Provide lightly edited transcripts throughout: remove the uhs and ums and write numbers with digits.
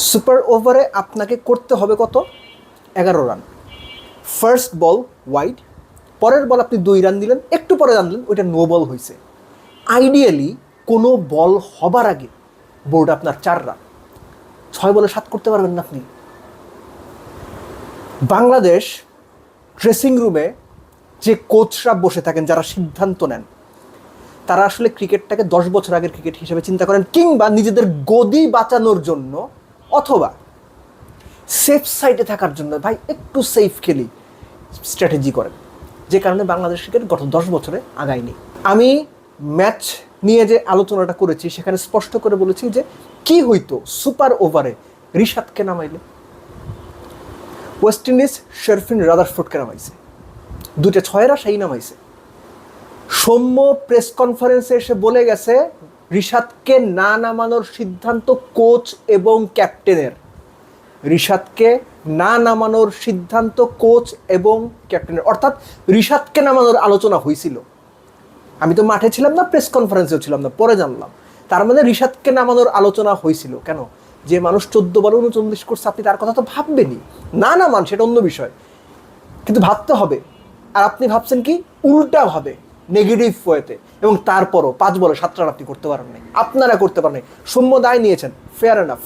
Super ওভারে আপনাকে করতে হবে কত? 11 রান। ফার্স্ট বল ওয়াইড, পরের বল আপনি 2 রান দিলেন, একটু পরে জানলেন ওইটা নো বল হয়েছে। আইডিয়ালি কোনো বল হবার আগে বোর্ড আপনার 4 রান, 6 বলে 7 করতে পারবেন না আপনি। বাংলাদেশ ড্রেসিং রুমে যে কোচরা বসে থাকেন, যারা সিদ্ধান্ত নেন, তারা আসলে ক্রিকেটটাকে 10 বছর আগের ক্রিকেট হিসেবে চিন্তা করেন, কিংবা নিজেদের গদি বাঁচানোর জন্য অথবা সেফ সাইডে থাকার জন্য ভাই একটু সেফ খেলি স্ট্র্যাটেজি করেন, যে কারণে বাংলাদেশ ক্রিকেট গত 10 বছরে আগায়নি। আমি ম্যাচ নিয়ে যে আলোচনাটা করেছি সেখানে স্পষ্ট করে বলেছি যে কি হইতো সুপার ওভারে রিশাদকে নামাইলে। ওয়েস্ট ইন্ডিজ শেরফিন রাদারফোর্ডকে নামাইছে, 2টা 6 রাশাই নামাইছে। সৌম্য প্রেস কনফারেন্সে এসে বলে গেছে রিশাদকে না নামানোর সিদ্ধান্ত কোচ এবং ক্যাপ্টেনের। রিশাদকে না নামানোর সিদ্ধান্ত কোচ এবং ক্যাপ্টেনের, অর্থাৎ রিশাদকে নামানোর আলোচনা হয়েছিল। আমি তো মাঠে ছিলাম না, প্রেস কনফারেন্সেও ছিলাম না, পরে জানলাম। তার মানে রিশাদকে নামানোর আলোচনা হয়েছিল। কেন? যে মানুষ 14 বলে 39 করছে, আপনি তার কথা তো ভাববেনই। না নামান সেটা অন্য বিষয়, কিন্তু ভাবতে হবে। আর আপনি ভাবছেন কি উল্টা ভাবে, নেগেটিভ ওয়েতে, এবং তারপরও 5 বলে 7 রান আপনি করতে পারেন নাই, আপনারা করতে পারেন নাই। সৌম্য দায় নিয়েছেন, ফেয়ার এনাফ।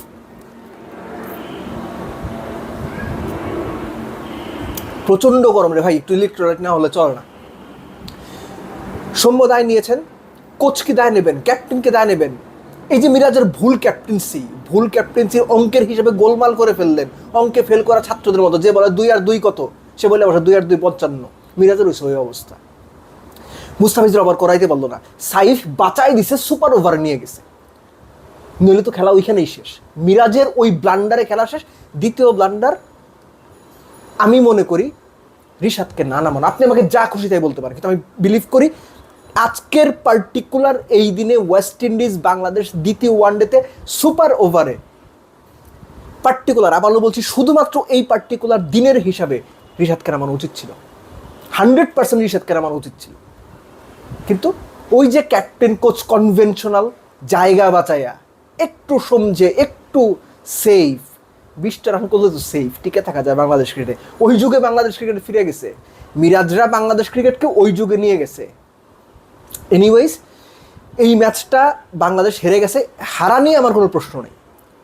প্রচণ্ড গরম রে ভাই, একটু ইলেকট্রোলাইট না হলে চলে না। সৌম্য দায় নিয়েছেন, কোচ কি দায় নেবেন, ক্যাপ্টেনকে দায় নেবেন। এই যে মিরাজের ভুল ক্যাপ্টেন্সির অঙ্কের হিসেবে গোলমাল করে ফেললেন, অঙ্কে ফেল করা ছাত্রদের মতো। যে বলে 2 আর 2 কত, সে বলে অবশ্য 2 আর 2 55। মিরাজের ওই অবস্থা। মুস্তাফিজের ওভার করাইতে পারলো না, সাইফ বাঁচাই দিছে, সুপার ওভারে নিয়ে গেছে, নইলে তো খেলা ওইখানেই শেষ। মিরাজের ওই ব্লান্ডারে খেলা শেষ। দ্বিতীয় ব্লান্ডার, আমি মনে করি রিশাদকে না নামানো। আপনি আমাকে যা খুশি তাই বলতে পারেন, কিন্তু আমি বিলিভ করি আজকের পার্টিকুলার এই দিনে ওয়েস্ট ইন্ডিজ বাংলাদেশ দ্বিতীয় ওয়ানডেতে সুপার ওভারে পার্টিকুলার, আবারও বলছি শুধুমাত্র এই পার্টিকুলার দিনের হিসাবে রিশাদকে নামানো উচিত ছিল, 100% রিশাদকে নামানো উচিত ছিল। কিন্তু ওই যে ক্যাপ্টেন কোচ কনভেনশনাল জায়গা বাঁচাইয়া একটু সমঝে একটু সেফ, 20টা রান করলে তো সেফ টিকে থাকা যায় বাংলাদেশ ক্রিকেটে। ওই যুগে বাংলাদেশ ক্রিকেটে ফিরে গেছে, মিরাজরা বাংলাদেশ ক্রিকেটকে ওই যুগে নিয়ে গেছে। এনিওয়েজ, এই ম্যাচটা বাংলাদেশ হেরে গেছে, হারা নিয়ে আমার কোনো প্রশ্ন নেই।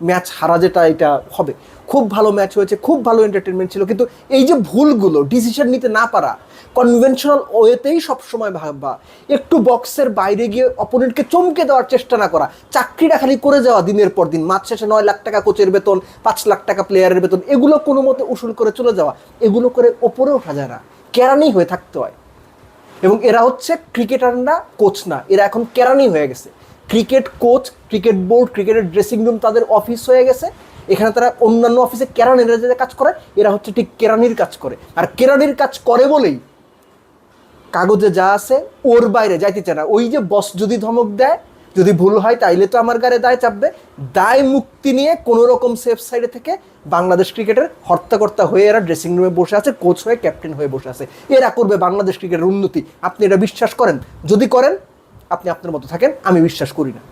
ম্যাচ হারা যেটা এটা হবে, খুব ভালো ম্যাচ হয়েছে, খুব ভালো এন্টারটেনমেন্ট ছিল, কিন্তু এই যে ভুলগুলো, ডিসিশন নিতে না পারা, কনভেনশনাল ওয়েতেই সবসময় ভাববা, একটু বক্সের বাইরে গিয়ে অপোনেন্টকে চমকে দেওয়ার চেষ্টা না করা, চাকরিটা খালি করে যাওয়া দিনের পর দিন, মাস শেষে 9 লাখ টাকা কোচের বেতন, 5 লাখ টাকা প্লেয়ারের বেতন, এগুলো কোনো মতে উসুল করে চলে যাওয়া, এগুলো করে ওপরে ওঠা যায় না, কেরানি হয়ে থাকতে হয়। এবং এরা হচ্ছে ক্রিকেটার না, কোচ না, এরা এখন কেরানি হয়ে গেছে। ক্রিকেট কোচ, ক্রিকেট বোর্ড, ক্রিকেটের ড্রেসিং রুম তাদের অফিস হয়ে গেছে। এখানে তারা অন্যান্য অফিসে কেরানিরা যে কাজ করে, এরা হচ্ছে ঠিক কেরানির কাজ করে। আর কেরানির কাজ করে বলেই কাগজে যা আছে ওর বাইরে যাইতে চায় না। ওই যে বস যদি ধমক দেয়, যদি ভুল হয় তাইলে তো আমার গায়ে দায় চাপবে। দায় মুক্তি নিয়ে কোনো রকম সেফ সাইডে থেকে বাংলাদেশ ক্রিকেটের হর্তাকর্তা হয়ে এরা ড্রেসিং রুমে বসে আছে, কোচ হয়ে, ক্যাপ্টেন হয়ে বসে আছে। এরা করবে বাংলাদেশ ক্রিকেটের উন্নতি। আপনি এটা বিশ্বাস করেন? যদি করেন আপনি আপনার মতো থাকেন, আমি বিশ্বাস করি না।